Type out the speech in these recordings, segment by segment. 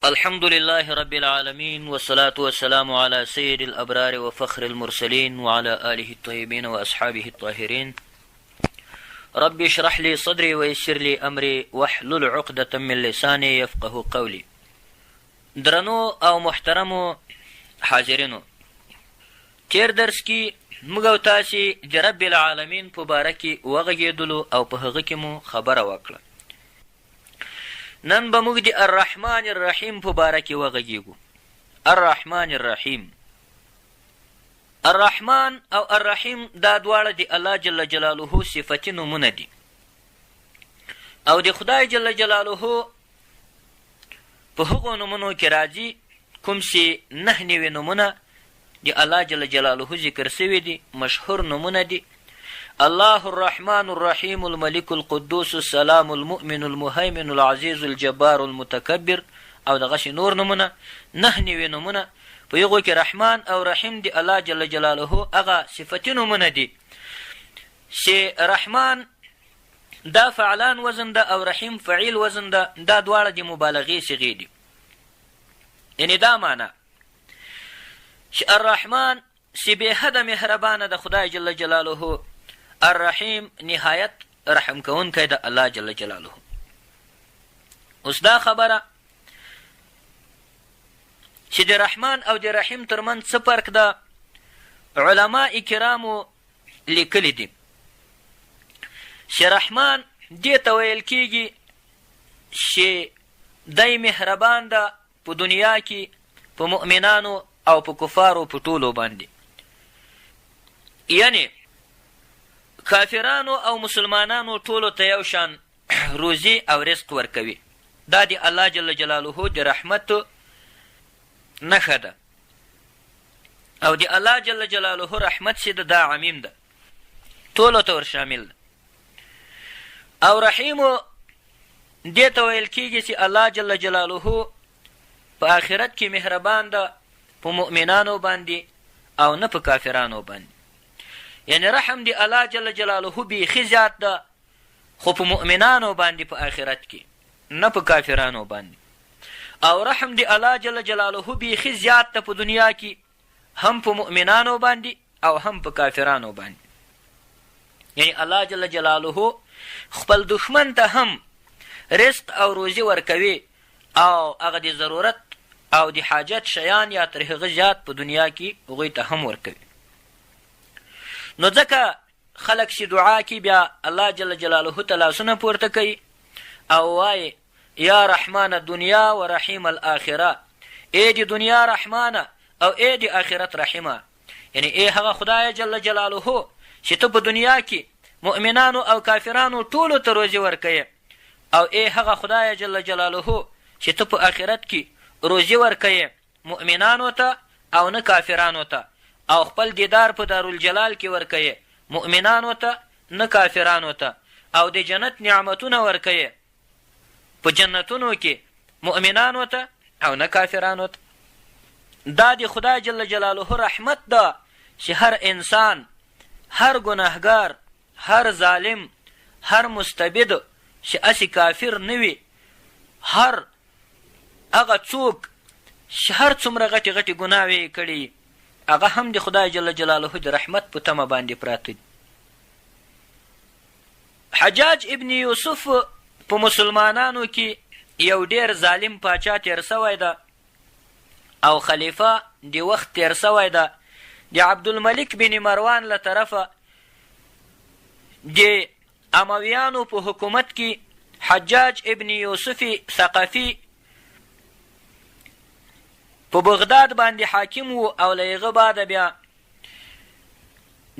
الحمد لله رب العالمين والصلاة والسلام على سيد الأبرار وفخر المرسلين وعلى آله الطيبين وأصحابه الطاهرين. رب اشرح لي صدري ويسر لي أمري واحلل عقدة من لساني يفقه قولي. درنو او محترمو حاضرینو، تیر درس کی موږ او تاسې د رب العالمین په باره کې وغږېدلو او په هغه کې مو خبره وکړه. نن به موږ د الرحمن الرحیم په باره کې وغږېږو. الرحمن الرحیم، الرحمن او الرحیم دا دواړه د الله جل جلاله صفتي نومونه دي او د خدای جل جلاله په هغو نومونو کې راځي کوم چې 9 نوي نومونه د الله جل جلاله ذکر سوي دي، مشهور نومونه دي: الله الرحمن الرحیم الملك القدوس السلام المؤمن المهيمن العزيز الجبار المتكبر او دغسې نور نومونه. 9 نوي نومونه په هغو کې رحمان او رحیم د الله جل جلاله هغه صفتي نومونه دي چې رحمان دا فعلان وزن ده او رحیم فعیل وزن ده. دا دواړه د مبالغې صیغې دي. یعنې دا معنی چې الرحمن چې بېحده مهربانه د خدای جل جلاله، الرحیم نهایت رحم کوونکی د الله جل جلاله. اوس دا خبره چې د رحمان او د رحیم ترمنځ څه فرق ده، علما کرامو لیکلی دي چې رحمان دې ته ویل کېږي چې دی مهربان ده په دنیا کې په مؤمنانو او په کفارو په ټولو باندې. یعنې کافرانو او مسلمانانو ټولو ته یو شان روزي او رزق ورکوي. دا د الله جل جلاله د رحمت نښه ده او د الله جل جلاله رحمت چې ده دا عمیم ده، ټولو ته ور شامل ده. او رحیمو دې ته ویل کېږي چې الله جل جلاله په آخرت کې مهربان ده په مؤمنانو باندې او نه په کافرانو باندې. یعنې رحم د الله جل جلاله بیخي زیات ده خو په مؤمنانو باندې په آخرت کې، نه په کافرانو باندې. او رحم د الله جل جلاله بیخي زیات ده په دنیا کې، هم په مؤمنانو باندې او هم په کافرانو باندې. یعنې الله جل جلاله خپل دښمن ته هم رزق او روزي ورکوي او هغه د ضرورت او د حاجت شیان یا تر هغه زیات په دنیا کې هغوی ته هم ورکوي. نو ځکه خلک چې دعا کې بیا الله جل جلاله ته لاسونه پورته کوي او وایي یا رحمان الدنیا و رحیم الاخره، ای د دنیا رحمانه او ای د آخرت رحیمه. یعنی ای هغه خدای جل جلاله چې ته په دنیا کې مؤمنانو او کافرانو ټولو ته روزي ورکوي، او ای هغه خدای جل جلاله چې ته په آخرت کې روزي ورکوي مؤمنانو ته او نه کافرانو ته، او خپل دیدار په دارالجلال کې ورکوي مؤمنانو ته نه کافرانو ته، او د جنت نعمتونه ورکوي په جنتونو کې مؤمنانو ته او نه کافرانو ته. دا د خدای جل جلاله رحمت ده چې هر انسان، هر ګناهګار، هر ظالم، هر مستبد چې اسې کافر نه وي، هر هغه څوک چې هر څومره غټې غټې ګناوې کړي هغه هم د خدای جل جلاله د رحمت په تمه باندې پراته دي. حجاج ابن یوسف په مسلمانانو کې یو ډېر ظالم پاچا تیر سوی ده او خلیفه د وخت تیر سوی ده. د عبدالملک بن مروان له طرفه د امویانو په حکومت کې حجاج ابن یوسف ثقفي په بغداد باندې حاکم و او له هغه بعده بیا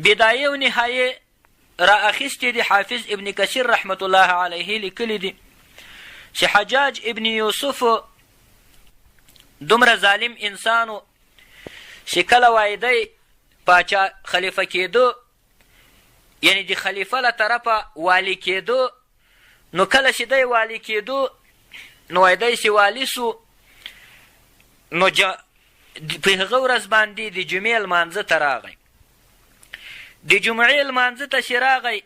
بدایه و نهایه را اخیستې د حافظ ابن کثیر رحمت الله علیه لیکلی دي چې حجاج ابن یوسف دومره ظالم انسانو چې کله وایده پاچا خلیفه کېدو، یعنی د خلیفه له طرفه والی کېدو، نو کله چې دی والی کېدو نو وایده چې والی سو، نو په هغه ورځ باندې د جمعې لمانځه ته راغی. د جمعې لمانځه ته چې راغی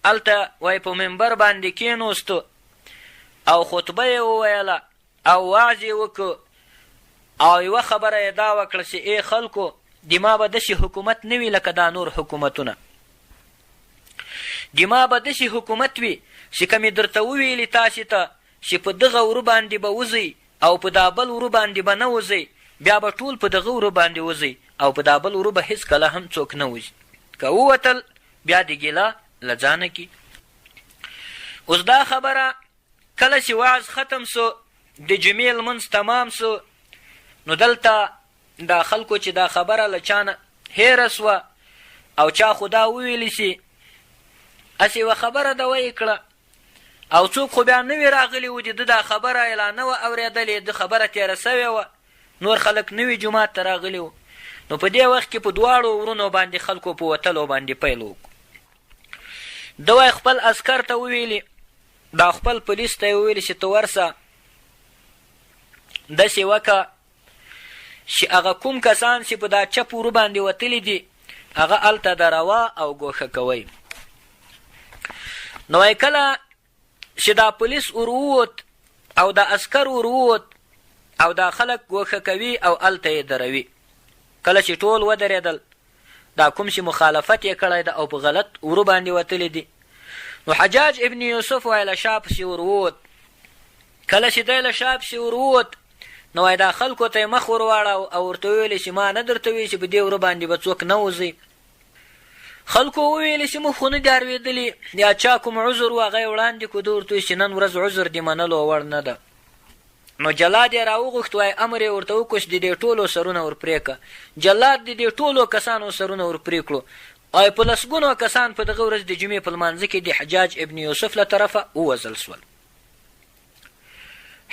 هلته وایي په منبر باندې کېنوستو او خطبه یې وویله او وعظ یې وکړو او یوه خبره یې دا وکړه چې ای خلکو دما به داسې حکومت نه وي لکه دا نور حکومتونه، دما به داسې حکومت وي چې که مې درته وویلې تاسې ته چې په دغه وره باندې به وځئ او په دا بل وره باندې به نه وځئ، بیا به ټول په دغه وره باندې وځئ او په دا بل وره به هېڅکله هم څوک نه وځي، که ووتل بیا د ګیله له ځانه کي. اوس دا خبره کله چې وعظ ختم سو، د جمعې لمونځ تمام سو، نو دلته دا خلکو چې دا خبره له چانه هیره سوه او چا خو دا وویلی سي هسې یوه خبره ده ویې کړه او څوک خو بیا نوي راغلي وو، د ده دا خبره یې لا نه وه اورېدلې، د خبره تېره سوې وه، نور خلک نوي جومات ته راغلي وو. نو په دې وخت کې په دواړو ورونو باندې خلکو په وتلو باندې پیل وکړو. ده وایي خپل عسکر ته وویلې، دا خپل پولیس ته یې وویلې چې ته ورسه داسې وکړه چې هغه کوم کسان چې په دا چپ وره باندې وتلي دي هغه هلته دروا او ګوښه کوئ. نو وایي کله چې دا پولیس ور ووت او دا عسکر ور ووت او دا خلک ګوښه کوي او هلته یې دروي، کله چې ټول ودرېدل دا کوم چې مخالفت یې کړی ده او په غلط وره باندې وتلی دي، نو حجاج ابن یوسف وایي له شا پسې ور ووت. کله چې دی له شا پسې ور ووت نو وایي دا خلکو ته یې مخ ور واړو او ورته وویلې چې ما نه درته ویل چې په دې وره باندې به څوک نه وځي. خلکو وویلې چې موږ خو نه دي اورېدلي، یا چا کوم عذر و هغه یې وړاندې کړو، ده ورته ویل چې نن ورځ عذر دې منلو وړ نه ده. نو جلاد یې راوغوښت، وایي امر یې ورته وکړو چې د دې ټولو سرونه ور پرې کړه. جلاد د دې ټولو کسانو سرونه ور پرې کړو او په لسګونو کسان په دغه ورځ د جمعې په لمانځه کې د حجاج ابن یوسف له طرفه ووژل سول.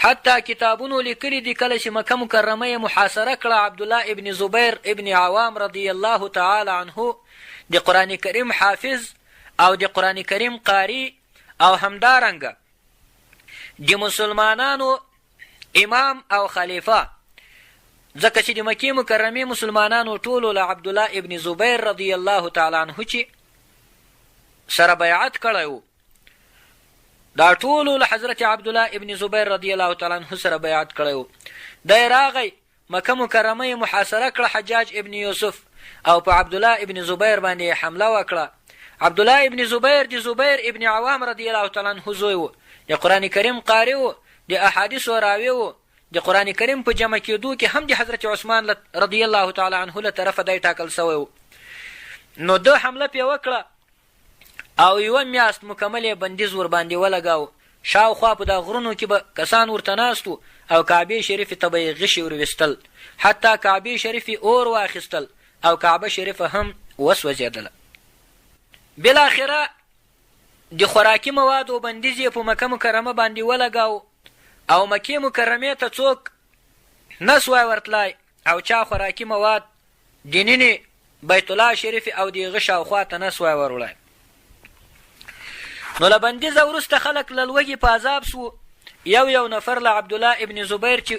حتی کتابونو لیکلي دي کله چې مکه مکرمه یې محاصره کړه، عبدالله ابن زبیر ابن عوام رضی الله تعالی عنه د قرآن کریم حافظ او د قرآن کریم قاری او همدارنګه د مسلمانانو امام او خلیفه، ځکه چې د مکې مکرمې مسلمانانو ټولو له عبدالله ابن زبیر رضی الله تعالی عنه چې سره بیعت کړی و، دا ټولو له حضرت عبدالله ابن زبیر رضی الله تعالی عنه سره بیعت کړی و. دی راغی مکه مکرمه یې محاصره کړه حجاج ابن یوسف او په عبدالله ابن زبیر باندې حمله وکړه. عبدالله ابن زبیر د زبیر ابن عوام رضی الله تعالی عنه زوی و، د قرآن کریم قاری و، د احادیثو راوی و، د قرآن کریم په جمع کېدو کې هم د حضرت عثمان رضی الله تعالی عنه له طرفه دی ټاکل سوی و. نو ده حمله پې وکړه او یوه میاشت مکمل یې بندیز ور باندې ولګاو. شاوخوا په دا غرونو کې به کسان ورته ناست و او کعبې شریفې ته به یې غشي ورویستل، حتی کعبې شریفې اور واخیستل او کعبه شریفه هم وسوځېدله. بالاخره د خوراکي موادو بندیز یې په مکه مکرمه باندې ولګاو او مکې مکرمې ته څوک نه سوای ورتلی او چا خوراکي مواد د نینې بیت الله شریف او د هغه شاوخوا ته نه سوای وروړی. نو له بندیزه وروسته خلک له لوږې په عذاب سو. یو نفر له عبدالله ابن زبیر چې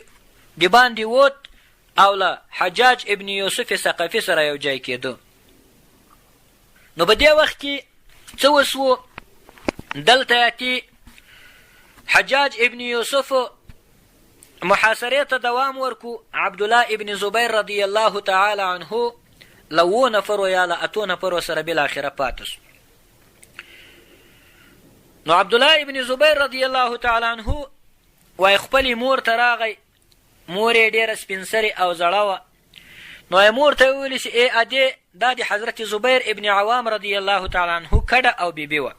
د باندې ووت او له حجاج ابن یوسف ثقفي سره یو ځای کېده. نو په دې وخت کې څه وسو، دلته یاتي حجاج ابن یوسف محاصرې ته دوام ورکو. عبدالله ابن زبیر رضی الله تعالی عنه له 7 نفرو یا له 8 نفرو سره بالاخره پاته سو. نو عبدالله ابن زبیر رضی الله تعالی عنه وای خپلې مور ته راغی. مور یې ډېره سپین سرې او زړه وه. نو یې مور ته یې وویلې چې ای ادې دا د حضرت زبیر ابن عوام رضی الله تعالی عنه کډه او بیبي وه.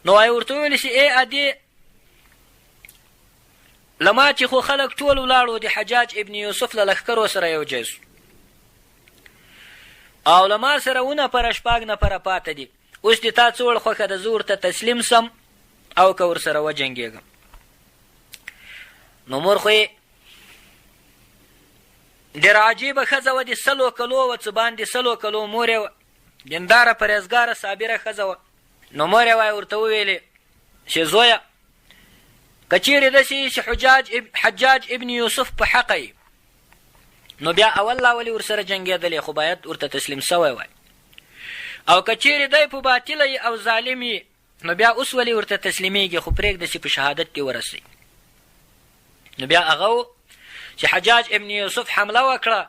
نو یې ورته وویلې چې ای ادې له ما چې خو خلک ټول ولاړو د حجاج ابن یوسف له لښکرو سره یو ځای سو او له ما سره 9 نفره پاته دي. اوس د تا څه وړ خوښه ده زه ورته تسلیم سم او که ورسره وجنګېږم. نو مور خو یې ډېره عجیبه ښځه وه، د 100 کلو وه، څه باندې 100 کلو مور یې وه، دینداره پرهېزګاره صابره ښځه وه. نو مور یې وایي ورته وویلې چې زویه که چیرې داسې چې حجاج ابن یوسف په حقه یې نو بیا اول لا ولې ورسره جنګېدلی، خو باید ورته تسلیم سوی وای، او که چیرې دی په باطله یې او ظالم یې نو بیا اوس ولې ورته تسلیمیږي، خو پرېږده چې په شهادت کې ورسوي. نو بیا هغه چې حجاج ابن یوسف حمله وکړه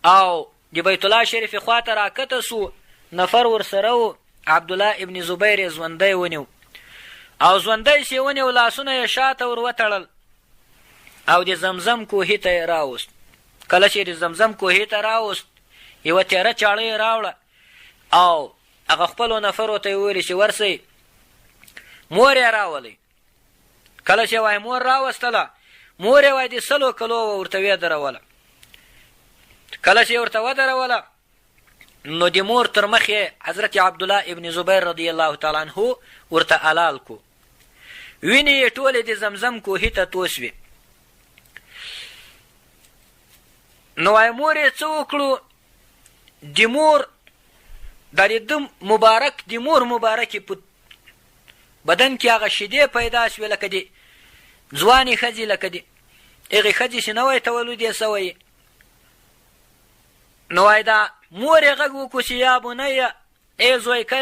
او د بیت الله شریف خواته راکته سو، نفر ورسره و، عبدالله ابن زبیر یې ژوندی ونیو او ژوندی چې ونیو لاسونه یې شاته ور وتړل او د زمزم کوهي ته یې راوست. کله چې د زمزم کوهي ته راوست یوه تیره چاړه یې راوړه او هغه خپلو نفرو ته یې وویلې چې ورسئ مور یې راولئ. کله چې وایي مور راوستله، مور یې وایي د 100 کلو ورته ودروله. کله چې ورته ودروله نو د مور تر مخ یې حضرت عبدالله ابن زبیر رضی الله تعالی عنه ورته حلال کو. وینې یې ټولې د زمزم کوهي ته توسوې. نو وایي مور یې څه وکړو، د مور د مبارک د مور مبارکې په بدن کې هغه شیدې پیدا شوې لکه د ځوانې ښځې، لکه د هغې ښځې چې نوی تولد یې سوی. نو وایي دا مور یې غږ وکړو چې یا بنیه ای زویکه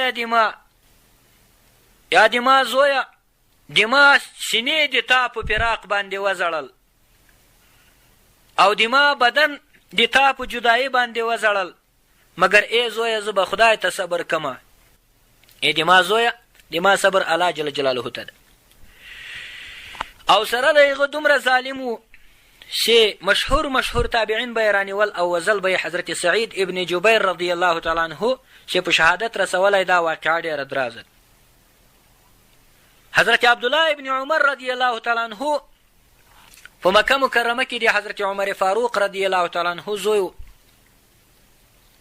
یا د ما زویه، د ما سینې د تا په فراق باندې وزړل او د ما بدن د تا په جدایي باندې وزړل، مګر ای زویه زه به خدای ته صبر کمه. ای د ما زویه، د ما صبر الله جل جلاله ته ده. او سره د هغه دومره ظالم و چې مشهور تابعین به یې رانیول او وزل به یې حضرت سعید ابن جبیر رضی الله تعالی عنه چې په شهادت رسولی دا واقعه ډېره درازه. حضرت عبدالله ابن عمر رضی الله تعالی عنه په مکه مکرمه کې د حضرت عمر فاروق رضی الله تعالی عنه زوی.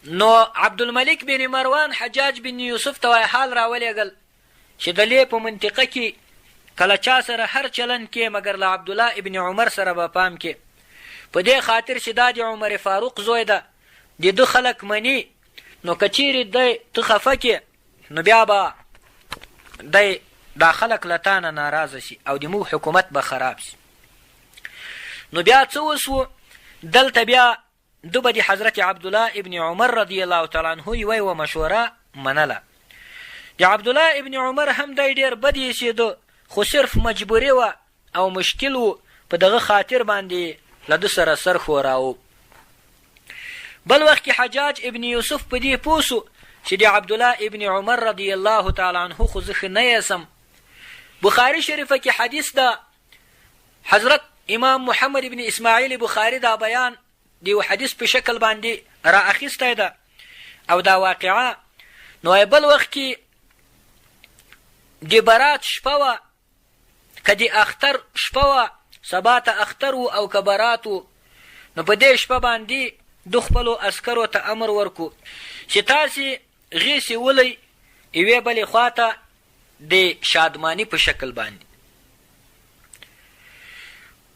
نو عبدالملک بن مروان حجاج بن یوسف ته حال راولېږل چې د لې په منطقه کې کله چا سره هر چلن کې مګر له عبدالله ابن عمر سره به پام کې، په دې خاطر چې دا د عمر فاروق زوی ده، د ده خلک مني. نو که چیرې دی ته خفه کې نو بیا به دی دا خلک له تا نه ناراضه شي او د موږ حکومت به خراب شي. نو بیا څه وسو، دلته بیا ده به د حضرت عبدالله ابن عمر رضی الله تعالی عنه یوه مشوره منله. د عبدالله ابن عمر هم دی ډېر بد ایسېده، خو صرف مجبوري وه او مشکل و، په دغه خاطر باندې له ده سره سر ښوراو. بل وخت کې حجاج ابن یوسف په دې پوه سو چې د عبدالله ابن عمر رضی الله تعالی عنه خو زه ښه نه یسم. بخاري شریفه کې حدیث ده، حضرت امام محمد ابن اسماعیل بخاري دا بیان د یو حدیث په شکل باندې را اخیستی ده او دا واقعه. نو بل وخت کې د برات شپه وه، که د اختر شپه وه، سبا ته اختر و او که برات و. نو په دې شپه باندې دو خپلو عسکرو ته امر ورکو چې تاسې غیسې ولئ یوې بلې خواته د شادماني په شکل باندې.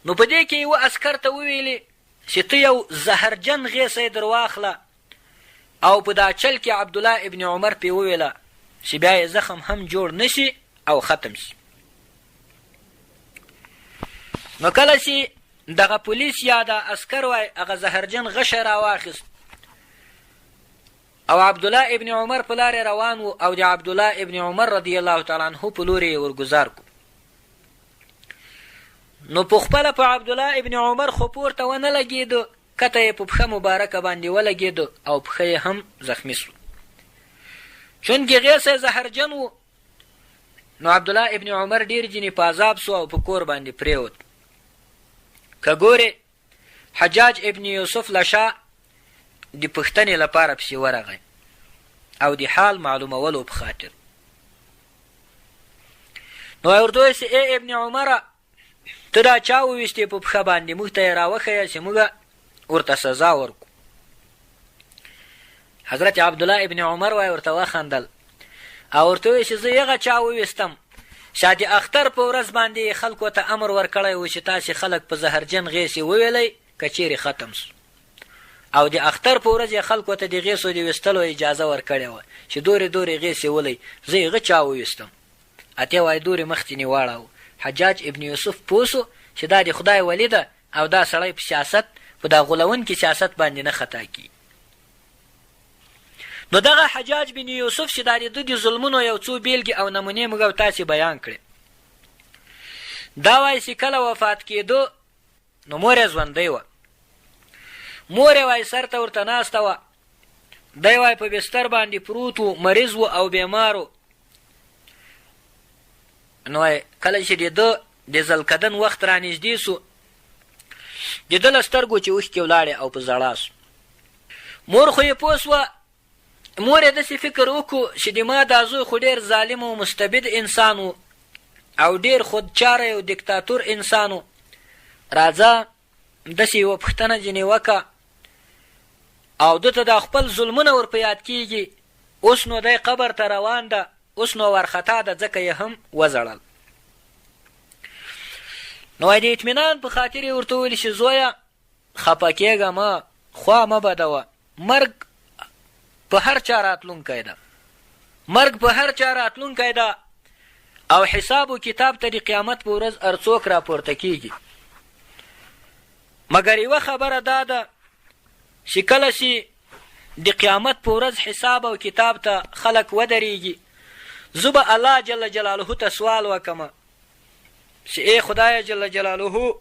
نو په دې کې یوه عسکر ته وویلې چې ته یو زهرجن غیسه در واخله او په دا چل کې عبدالله ابن عمر پې وویله چې بیا یې زخم هم جوړ نشي او ختم شي. نو کله چې دغه پولیس یا د عسکر وای هغه زهرجن غشه راواخیست او عبدالله ابن عمر په لارې روان و او د عبدالله ابن عمر رضی الله تعالی عنه په لورې یې ورګزار کو. نو په خپله په عبدالله ابن عمر خو پورته ونه لګېده، کته یې په پښه مبارکه باندې ولګېده او پښه یې هم زخمي سو، چونکې غیسه زهرجن و. نو عبدالله ابن عمر ډېر ځینې په عذاب سو او په کور باندې پرېوت. که ګورې حجاج ابن یوسف له شا د پوښتنې لپاره پسې ورغی او د حال معلومولو په خاطر. نو ورته وویل چې ای ابن عمره ته دا چا وویستې په پښه باندې، موږ ته یې راوښیه چې موږ ورته سزا ورکو. حضرت عبدالله ابن عمر وای ورته وخندل او ورته وویل چې زه هغه چا وویستم چې د اختر په ورځ باندې خلکو ته امر ورکړی و چې تاسې خلک په زهرجن غیسې وویلی که چیرې ختم سو، او د اختر په ورځ یې خلکو ته د غیسو د ویستلو اجازه ورکړې وه چې دورې غیسې ولئ. زه هغه چا وویستم. اتې وایي دورې مخکې نې واړاو. حجاج ابن یوسف پوه سو چې دا د خدای ولی ده او دا سړی په سیاست په دا غولونکي سیاست باندې نه خطا کیږي. نو دغه حجاج بن یوسف چې دا د ده د ظلمونو یو څو بیلګې او نمونې موږ تاسې بیان کړې. دا وایي چې کله وفات کېدو نو مور یې ژوندی وه. مور یې وایي سر ته ورته ناسته وه، دی وایي په بستر باندې پروت و، مریض و او بیمار و. نو کله چې د ده د ذلکدن وخت رانږدې سو، د ده له سترګو چې اوښکې ولاړې او په ژړا سو. مور خو یې پوه سوه، مور یې داسې فکر وکړو چې د ما دا زوی خو ډېر ظالم او مستبد انسان و او ډېر خودچاره او دیکتاتور انسان و، راځه داسې یوه پوښتنه ځینې وکړه او ده ته دا خپل ظلمونه ور په یاد کېږي. اوس نو دی قبر ته روان ده، اوس نو ورخطا ده، ځکه یې هم وژړل. نو د اطمینان په خاطر یې ورته وویل چې زویه خفه کېږه مه، خوا مه بدوه، مرګ په هر چا راتلونکی ده، مرګ په هر چا راتلونکی ده او حساب و کتاب ته د قیامت په ورځ هر څوک راپورته کېږي. مګر یوه خبره دا ده چې کله چې د قیامت په ورځ حساب او کتاب ته خلک ودرېږي، زه به الله جل جلاله ته سوال وکړم چې ای خدای جل جلاله،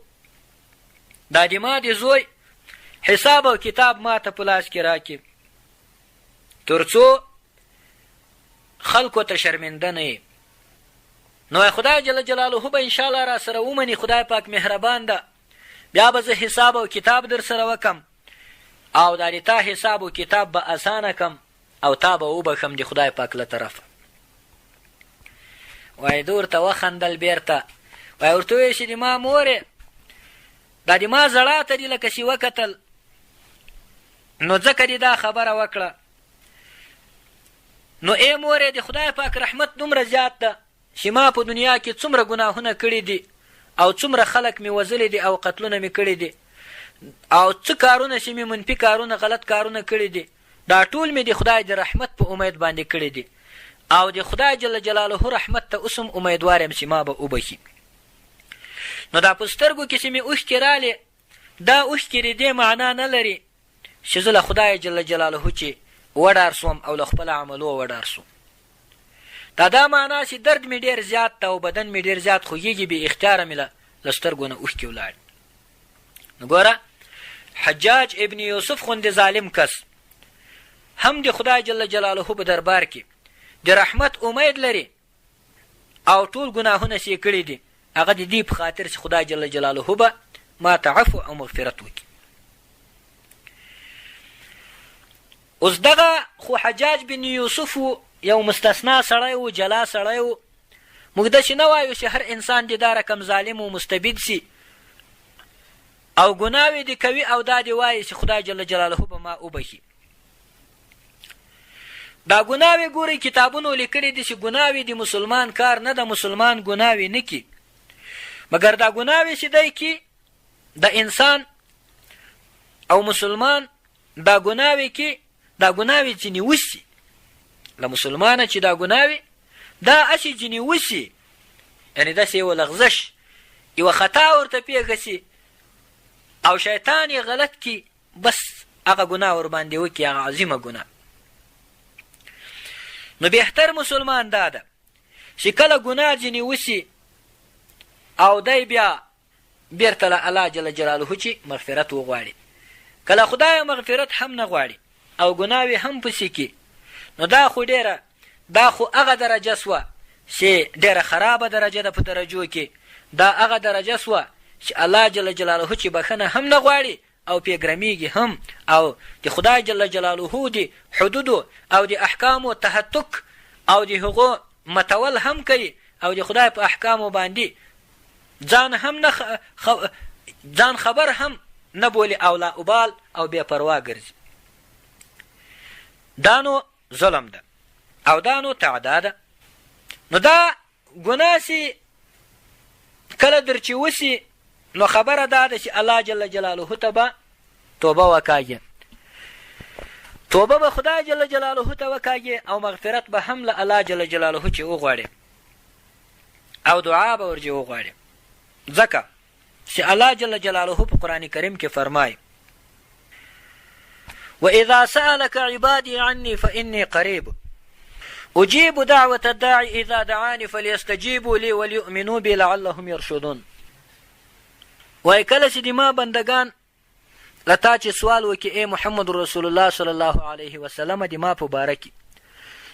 دا د ما د زوی حساب او کتاب ما ته په لاس کې راکړي، تر څو خلکو ته شرمنده نه یې. نو خدای جل جلاله به انشاءالله را سره ومني، خدای پاک مهربان ده، بیا به زه حساب او کتاب در سره وکم او دا د تا حساب او کتاب به اسانه کم او تا به وبخم د خدای پاک له طرفه. وایي ده ورته وخندل بیرته، وایي ورته وویل چې د ما مورې دا د ما زړه ته دې لکه چې وکتل، نو ځکه دې دا خبره وکړه. نو ای مورې د خدای پاک رحمت دومره زیات ده چې ما په دنیا کې څومره ګناهونه کړي دي او څومره خلک مې وژلي دي او قتلونه مې کړي دي او څه کارونه چې مې منفي کارونه غلط کارونه کړي دي، دا ټول مې د خدای د رحمت په امید باندې کړي دي او د خدای جل جلاله رحمت ته اوس هم امیدوار یم چې ما به وبخي. نو دا په سترګو کې چې مې اوښکې رالې، دا اوښکې د دې معنا نه لري چې زه له خدای جل جلاله چې وډار سوم او له خپل عملو وډار سوم. دا معنا چې درد مې ډېر زیات ده او بدن مې ډېر زیات خوږېږي، بې اختیاره مې له سترګو نه اوښکې ولاړې. نو ګوره حجاج ابن یوسف غوندې ظالم کس هم د خدای جل جلاله په دربار کې د رحمت امید لري او ټول ګناهونه چې یې کړي دي هغه د دې په خاطر چې خدای جل جلاله به ما ته عفو او مغفرت وکړي. اوس دغه خو حجاج بن یوسف یو مستثنا سړی و، جلا سړی و. موږ داسې نه وایو چې هر انسان دې دا رقم ظالم و مستبد سي او ګناوې دې کوي او دا دې وایي چې خدای جل جلاله به ما وبخي. دا ګناوې ګورئ کتابونو لیکلي دي چې ګناوې د مسلمان کار نه ده، مسلمان ګناوې نه کي، مګر دا ګناوې چې دی کي د انسان او مسلمان دا ګناوې کي، دا ګناوې ځینې وسي له مسلمانه چې دا ګناوې دا هسې ځینې وسي، یعنې داسې یوه لغزش یوه خطا ورته پیښه سي او شیطان یې غلط کي، بس هغه ګناه ورباندې وکړي، هغه عظیمه ګناه. نو بهتر مسلمان دا ده چې کله ګناه ځینې وسي او دی بیا بیرته له الله جل جلاله چې مغفرت وغواړي. کله خدای مغفرت هم نه غواړي او ګناوې هم پسې کي، نو دا خو ډېره، دا خو هغه درجه سوه چې ډېره خرابه درجه ده په درجو کې، دا هغه درجه سوه چې الله جل جلاله چې بخښنه هم نه غواړي او پیګرمیږي هم او د خدای جل جلاله د حدودو او د احکامو تهتک او د هغو متول هم کوي او د خدای په احکامو باندې ځان هم نه ځان خبر هم نه بولي او لا ابال او بې پروا ګرځي. دا نو ظلم ده او دا نو تعدا ده. نو دا ګناه سي کله در چې وسي نو خبره دا ده چې الله جل جلاله ته به توبه وکاږي، توبه به خدای جل جلاله ته وکاږي او مغفرت به هم له الله جل جلاله چې وغواړي او دعا به ورجې وغواړي، ځکه چې الله جل جلاله په قرآن کریم کې فرمایي وَإِذَا سَأَلَكَ عِبَادِي عَنِّي فَإِنِّي قَرِيبٌ أُجِيبُ دَعْوَةَ الدَّاعِ إِذَا دَعَانِ فَلْيَسْتَجِيبُوا لِي وَلْيُؤْمِنُوا بِي لَعَلَّهُمْ يَرْشُدُونَ. وایي کله چې د ما بندگان له تا چې سوال وکړي ای محمد رسول الله صلی الله علیه وسلم د ما په باره کې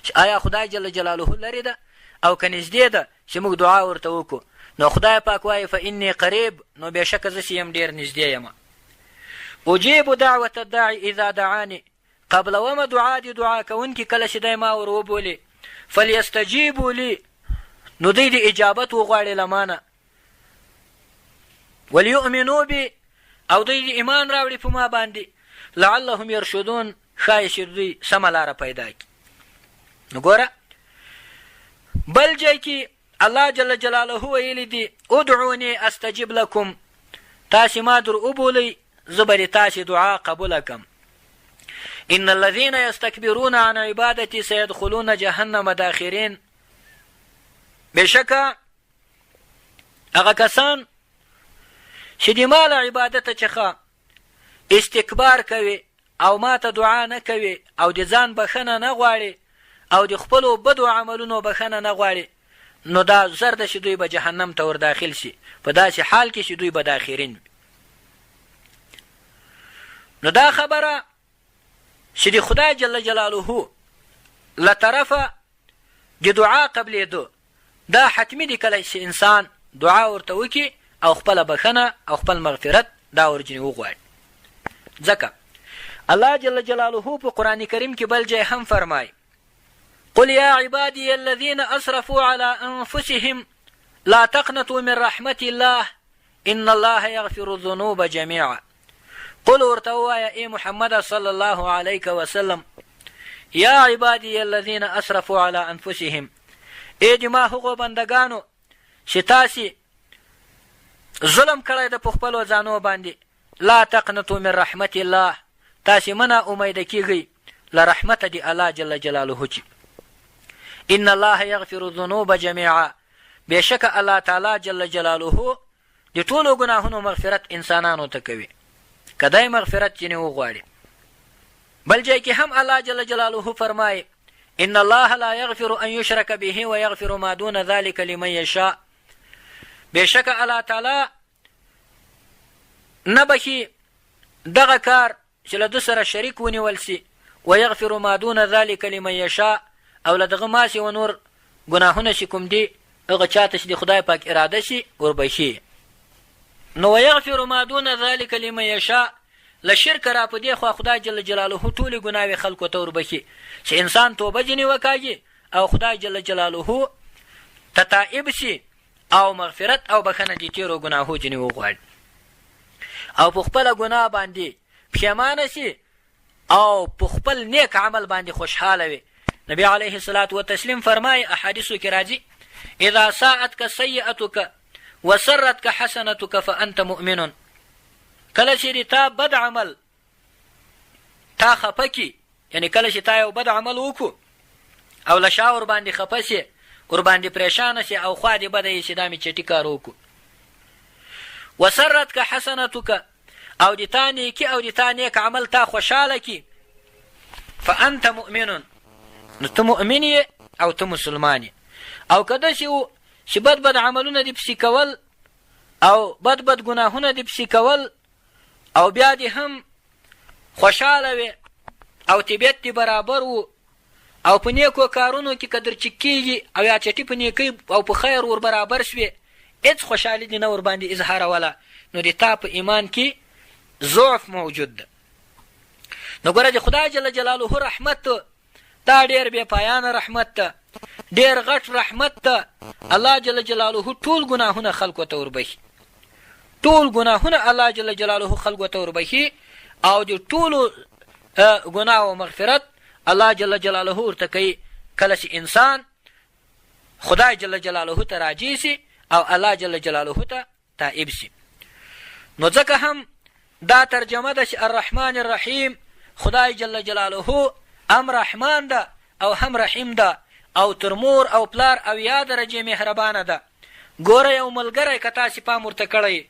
چې آیا خدای جل جلاله لرې ده او که نږدې ده چې موږ دعا ورته وکړو، نو خدای پاک وایي فإني قریب، نو بېشکه زه چې یم ډېر نږدې یم. اجیب دعوة الداعي اذا دعاني، قبلومه دعا د دعا کوونکي کله چې دی ما ور وبولي. فلیستجیبوا لي، نو دوی د اجابت وغواړي له مانه. ولیؤمنوا بي، او دوی د ایمان راوړي په ما باندې. لعلهم یرشدون، ښایي چې دوی سمه لاره پیدا کړي. نو ګوره بل ځای کې الله جل جلاله ویلی دي ادعوني استجب لكم، تاسې ما در وبولئ زه به د تاسې دعا قبوله کړم. ان الذين يستكبرون عن عبادتي سيدخلون جهنم داخرين، بېشکه هغه کسان چې د ما له عبادته څخه استکبار کوي او ما ته دعا نه کوي او د ځان بخښنه نه غواړي او د خپلو بدو عملونو بخښنه نه غواړي، نو دا زر ده چې دوی به جهنم ته ور داخل شي، په داسې حال کې چې دوی به داخرین وي. نو دا خبره چې د خدای جل جلاله له طرفه د دعا قبلېدو دا حتمي دي کله چې انسان دعا ورته وکړي او خپله بخښنه او خپل مغفرت دا ورجنې وغواړي. ځکه الله جل جلاله په قرآن کریم کې بل ځای هم فرمایي قل يا عبادي الذين أسرفوا على أنفسهم لا تقنطوا من رحمة الله إن الله يغفر الذنوب جميعا. قل ورته ووایه ای محمد صلی الله علیه وسلم یا عبادي الذين أسرفوا على أنفسهم، ای د ما هغو بندګانو چې تاسې ظلم کړی د په خپلو ځانو باندې، لا تقنطوا من رحمت الله، تاسې مه امیده کیږئ له رحمته د الله جل جلاله چې ان الله یغفر الذنوب جميعا، بېشکه الله تعالی جل جلاله د ټولو ګناهونو مغفرت انسانانو ته کوي که دی مغفرت ځینې وغواړي. بل ځای کې هم الله جل جلاله فرمایي ان الله لا یغفر ان یشرک به ویغفر ما دون ذلك لمن یشاء، بېشکه الله تعالی نه بخي دغه کار چې له ده سره شریک ونیول سي، ویغفر ما دون ذلك لمن یشاء، او له دغه ماسې و نور ګناهونه چې کوم دي هغه چاته چې د خدای پاک اراده شي وربخي. نو ویغفر ما دون ذلك لمن یشاء، له شرک را په دې خوا خدای جل جلاله ټولې ګناوې خلکو ته وربخي چې انسان توبه ځینې وکاږي او خدای جل جلاله ته تائب سي او مغفرت او بخښنه د تېرو ګناهو ځینې وغواړي او په خپله ګناه باندې پښیمانه سي او په خپل نیک عمل باندې خوشحاله وي. نبی علیه الصلاة والتسلیم فرمایي احادیثو کې راځي اذا ساءتك سیئتك وسرتك حسنتك فانت مؤمن، کله چې تا بد عمل تا خفه کی، یعنی کله چې تا یو بد عمل وکړو او له شا ورباندې خفه سي ورباندې پریشانه سي او خوا دې بده یې چې دا مې چټي کار وکړو. وسرتك حسنتك، او د تا نیکي او د تا نیک عمل تا خوشحاله کی، فانت مؤمن، نو ته مؤمن یې او ته مسلمان یې. او که داسې و چې بد عملونه دې پسې کول او بد ګناهونه دې پسې کول او بیا دې هم خوشحاله وې او طبیعت دې برابر و او په نیکو کارونو کې که درچک کېږي او یا چټي په نیکۍ او په خیر ور برابر شوې، هېڅ خوشحالي دې نه ورباندې اظهاروله، نو د تا په ایمان کې ضعف موجود ده. نو ګوره د خدای جل جلاله رحمت دا ډېر بې پایانه رحمت ده، ډېر غټ رحمت ده. الله جل جلاله ټول ګناهونه خلکو ته وربخي، ټول ګناهونه الله جل جلاله خلکو ته وربخي او د ټولو ګناهو مغفرت الله جل جلاله ورته کوي کله چې انسان خدای جل جلاله ته راجع سي او الله جل جلاله ته تائب سي. نو ځکه هم دا ترجمه ده چې الرحمن الرحیم، خدای جل جلاله هم رحمان ده او هم رحیم ده او تر مور او پلار او یا درجې مهربانه ده. ګوره یو ملګری که تاسې پام ورته کړی،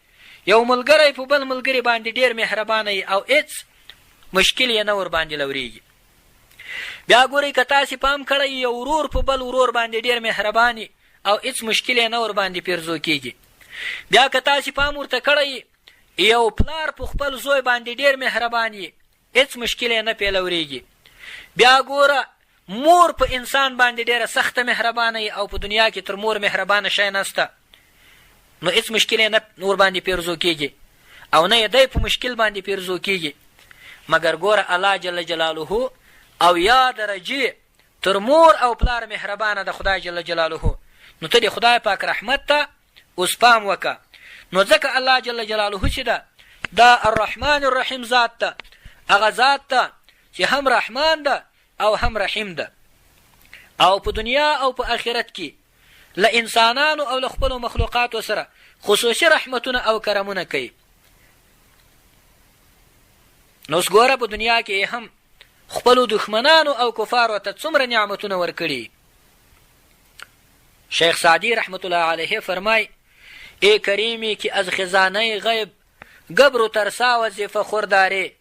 یو ملګری په بل ملګري باندې ډېر مهربانه وي او هېڅ مشکل یې نه ورباندې لورېږي. بیا ګورئ که تاسې پام کړی یو ورور په بل ورور باندې ډېر مهرباني او هېڅ مشکل یې نه ورباندې پیرزو کېږي. بیا که تاسې پام ورته کړی یو پلار په خپل زوی باندې ډېر مهربان یي، هېڅ مشکل یې نه پیلورېږي. بیا ګوره مور په انسان باندې ډېره سخته مهربانه یي او په دنیا کې تر مور مهربانه شی نسته، نو هېڅ مشکل یې نه نور باندې پیرزو کېږي او نه یې دی په مشکل باندې پیرزو کېږي. مګر ګوره الله جل جلاله او یا درجې تر مور او پلار مهربانه د خدای جل جلاله. نو ته د خدای پاک رحمت ته اوس پام وکړه. نو ځکه الله جل جلاله چې ده دا الرحمن الرحیم ذات ته، هغه ذات ته چې هم رحمان ده او هم رحیم ده، او په دنیا او په آخرت کې له انسانانو او له خپلو مخلوقاتو سره خصوصي رحمتونه او کرمونه کوي. نو اوس ګوره په دنیا کې هم خپلو دښمنانو او کفارو ته څومره نعمتونه ورکړي. شیخ سعدی رحمت الله علیه فرمای ای کریمی که از خزانه غیب گبر و ترسا وظیفه خورداری،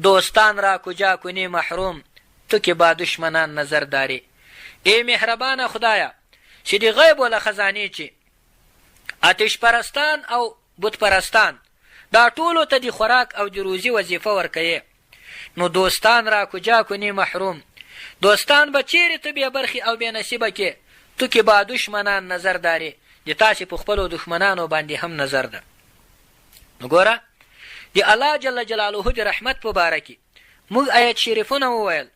دوستان را کجا کنی محروم تو که با دشمنان نظر داری. ای مهربان خدایا چې د غیب ولا خزانې چې آتش پرستان او بت پرستان دا ټولو ته د خوراک او د روزي وظیفه ورکوي، نو دوستان را کجا کنی محروم، دوستان به چیرې ته بې برخې او بې نصیبه کې تو کې با دشمنان نظر داري، د تاسې په خپلو دښمنانو باندې هم نظر ده. نو ګوره د الله جل جلاله د رحمت په باره کې موږ آیت شریفونه وویل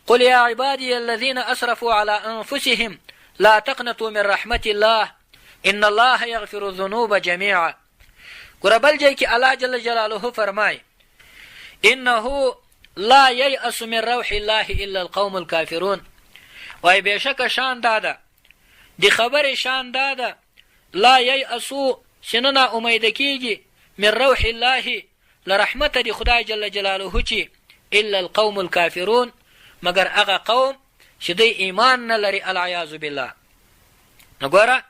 قل یا عبادي الذين اسرفوا على انفسهم لا تقنطوا من رحمت الله ان الله يغفر الذنوب جميعا. ګوره بل ځای کې الله جل جلاله فرمای انه لا ییأس من روح الله الا القوم الكافرون. وای بېشکه شان دا ده، د خبرې شان دا ده لا ییأسو چې نه ناامیده کېږي من روح الله له رحمته د خدای جل جلاله چې الا القوم الكافرون مگر هغه قوم چې دوی ایمان نه لري العیاذ بالله. نو ګوره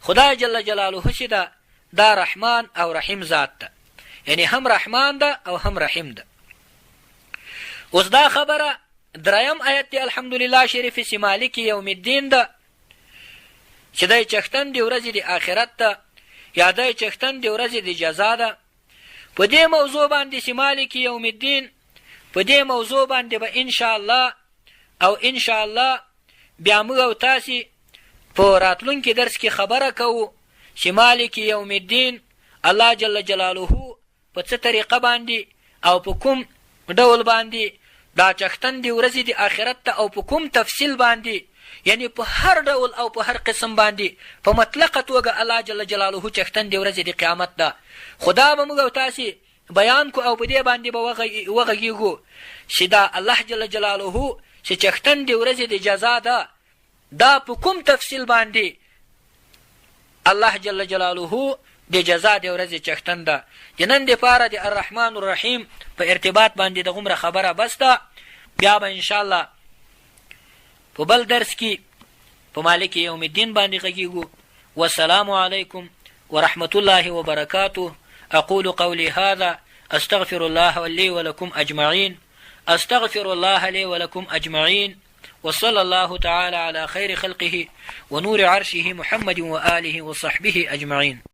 خدای جل جلاله چې ده دا رحمان او رحیم ذات ده، یعنی هم رحمان ده او هم رحیم ده. اوس دا خبره دریم آیت دی الحمدلله شریف چې مالک یوم الدین ده، چې دی چښتن د ورځې د آخرت ده یا دی چښتن د ورځې د جزا ده. په دې موضوع باندې چې مالک یوم الدین، په دې موضوع باندې به انشاءالله او انشاءالله بیا موږ او تاسې په راتلونکي درس کې خبره کوو چې مالک یوم الدین الله جل جلاله په څه طریقه باندې او په کوم ډول باندې دا چښتن د ورځې د آخرت ته او په کوم تفصیل باندې، یعنی په هر ډول او په هر قسم باندې په مطلقه توګه الله جل جلاله چښتن د ورځې د قیامت ده. خدا به موږ او تاسې بیان کو او په دې باندې به وغږیږو چې دا الله جل جلاله چې چښتن د ورځې د جزا ده دا په کوم تفصیل باندې الله جل جلاله د جزا د ورځې چښتن ده. د نن دپاره د الرحمن الرحیم په ارتباط باندې د غومره خبره بس ده. بیا به انشاءالله په بل درس کې په مالک یوم الدین باندې غږیږو. والسلام علیکم ورحمة الله وبركاته. أقول قولي هذا أستغفر الله لي ولكم أجمعين، أستغفر الله لي ولكم أجمعين، وصلى الله تعالى على خير خلقه ونور عرشه محمد وآله وصحبه أجمعين.